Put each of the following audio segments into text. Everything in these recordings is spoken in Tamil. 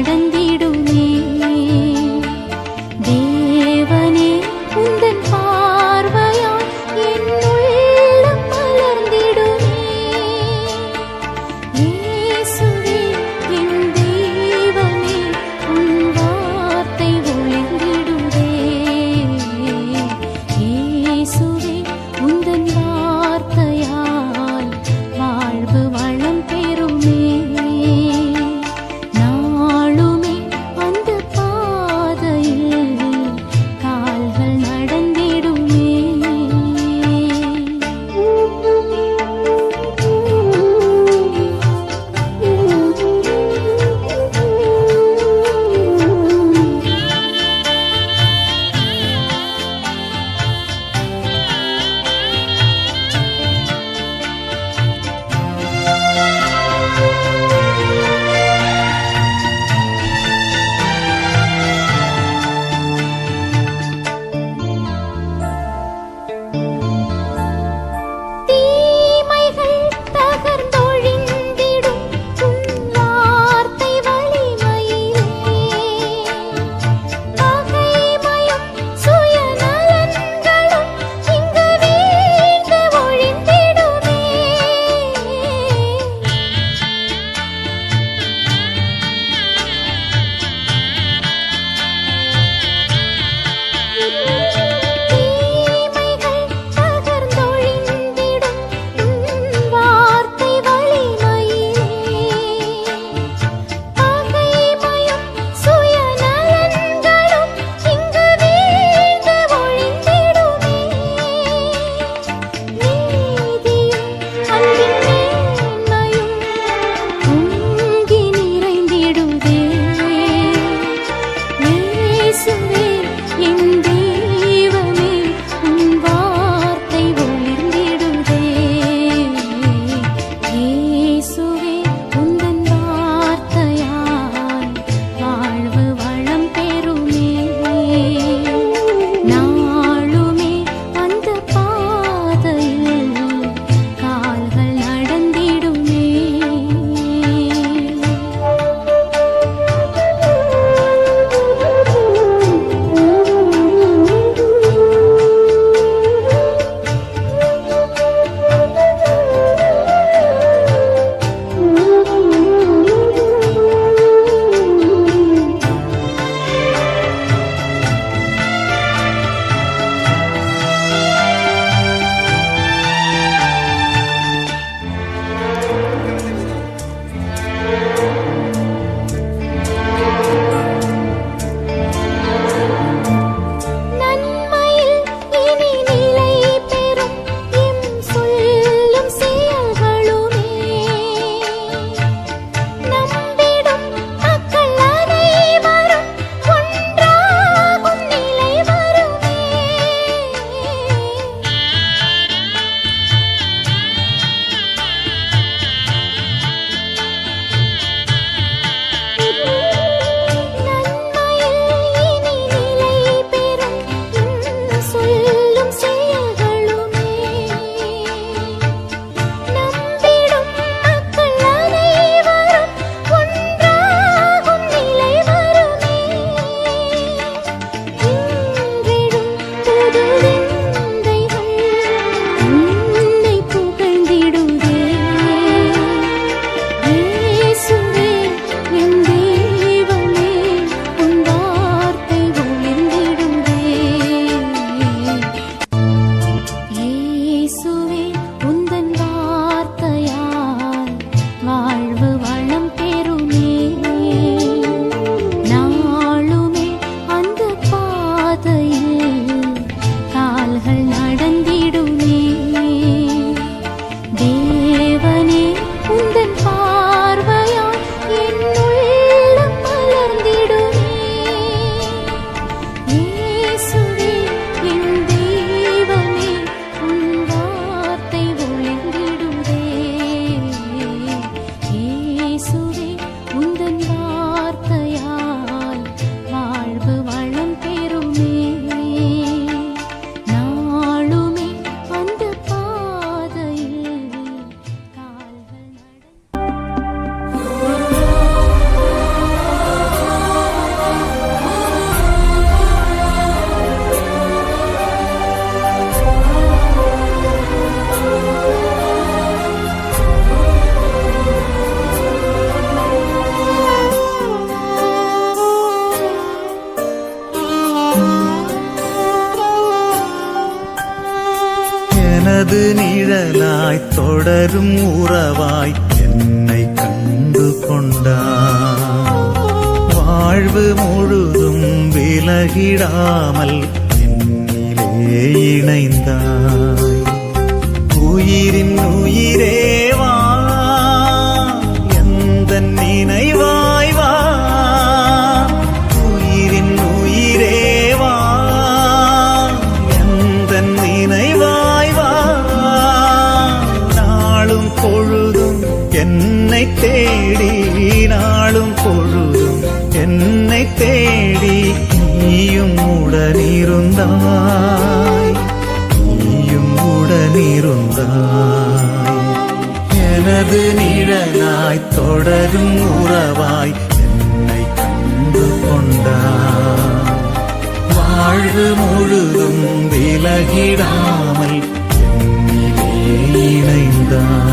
நடந்திடுமே. தேவனே உந்தன் பார்வையால் என் உள்ளம் மலர்ந்திடுமே. இயேசுவே என் தெய்வமே உன் வார்த்தை ஒளிர்ந்திடுதே. இயேசுவே உந்தன் வார்த்தையால் வாழ்வு வளம் பெறுமே. நாளுமே தொடரும் உறவாய் என்னை கண்டு கொண்டாய். வாழ்வு முழுதும் விலகிடாமல் என்னிலே இணைந்தாய். உயிரின் உயிரேவா எந்த நினைவாய் வா. உயிரின் உயிரேவா எந்த நினைவாய் வா. நாளும் பொழுதும் என்னை தேடி, நாளும் பொழுதும் என்னை தேடி நீயும் உடனிருந்தாய், நீயும் உடனிருந்தாய். எனது நிழலாய் தொடரும் உறவாய் என்னை கண்டு கொண்டாய். வாழ்வு முழுதும் விலகிடாமல் என்னிலே இணைந்தாய்.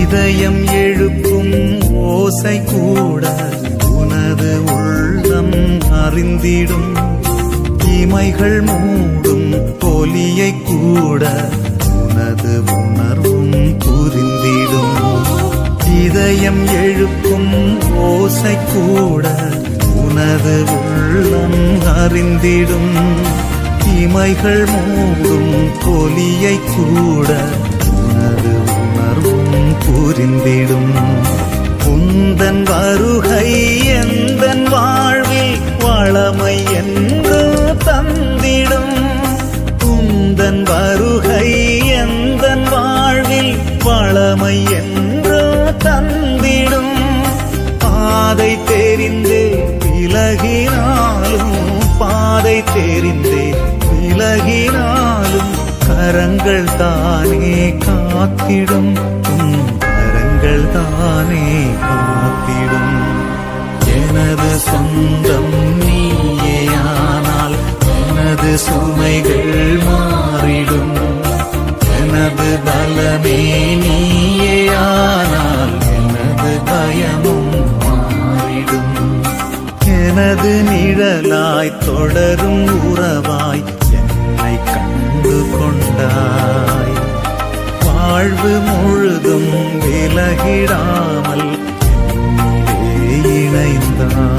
இதயம் எழுப்பும் ஓசை கூட உனது உள்ளம் அறிந்திடும். இமைகள் மூடும் ஒலியை கூட உனது உணர்வும் புரிந்திடும். இதயம் எழுப்பும் ஓசை கூட உனது உள்ளம் அறிந்திடும். இமைகள் மூடும் ஒலியை கூட உனது உணர்வும் புரிந்திடும். உந்தன் வருகை எந்தன் வாழ்வில் வளமை என்று தந்திடும். உந்தன் வருகை எந்தன் வாழ்வில் வளமை என்று தந்திடும். பாதை தெரிந்தே விலகினாலும், பாதை தெரிந்தே விலகினாலும் கரங்கள் தானே காத்திடும், கரங்கள் தானே காத்திடும். எனது சொந்தம் நீயேயானால் எனது சுமைகள் மாறிடும். எனது பலமே நீயேயானால் எனது பயமும் மாறிடும். எனது நிழலாய் தொடரும் உறவாய் என்னை கண்டு கொண்டாய். வாழ்வு முழுதும் விலகிடாமல் என்னிலே இணைந்தாய்.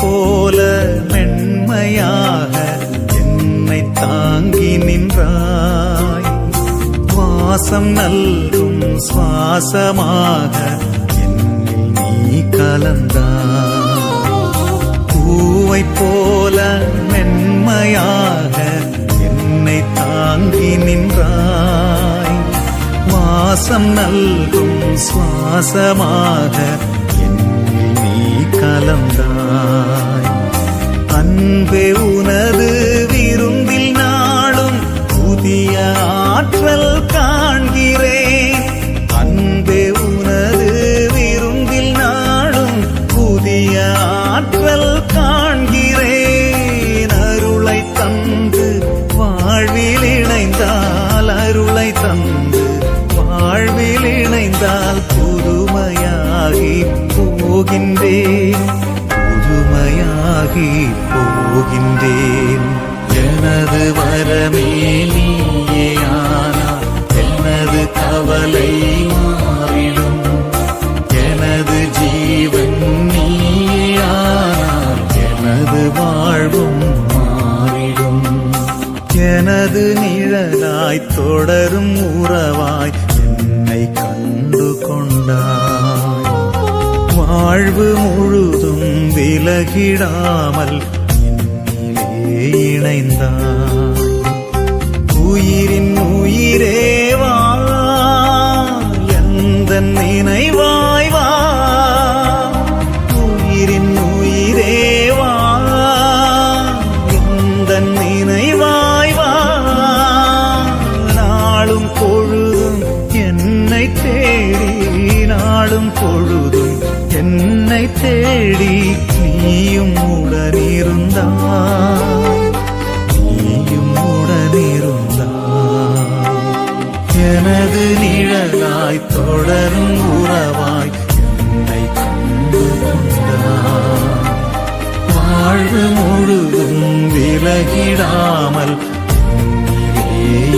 போல மென்மையாக என்னை தாங்கி நின்றாய். வாசம் நல்கும் சுவாசமாக என்னில் நீ கலந்தாய். பூவை போல மென்மையாக என்னை தாங்கி நின்றாய். வாசம் நல்கும் சுவாசமாக கலந்தாய். அன்பே உனது விருந்தில் நாளும் புதிய ஆற்றல் காண்கிறேன். அன்பே உனது விருந்தில் நாளும் புதிய ஆற்றல் காண்கிறேன். அருளை தந்து வாழ்வில் இணைந்தால், அருளை தந்து வாழ்வில் இணைந்தால் புதுமையாகி போகின்றேன், புதுமையாகி போகின்றேன். எனது வரமே நீயேயானால் எனது கவலை மாறிடும். எனது ஜீவன் நீ எனது நிழலாய் தொடரும் உறவாய் என்னை கண்டு கொண்டாய். வாழ்வு முழுதும் விலகிடாமல் என்னிலே இணைந்தாய். உயிரின் உயிரேவா எந்தன் நினைவாய் வா. உயிரின் உயிரேவா எந்தன் நினைவாய் வா. நாளும் பொழுதும் என்னை தேடி, நாளும் பொழுதும் என்னை தேடி நீயும் உடனிருந்தாய், நீயும் உடனிருந்தாய். எனது நிழலாய் தொடரும் உறவாய் என்னை கண்டு கொண்டாய். வாழ்வு முழுதும் விலகிடாமல் என்னிலே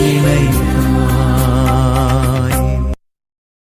இணைந்தாய்.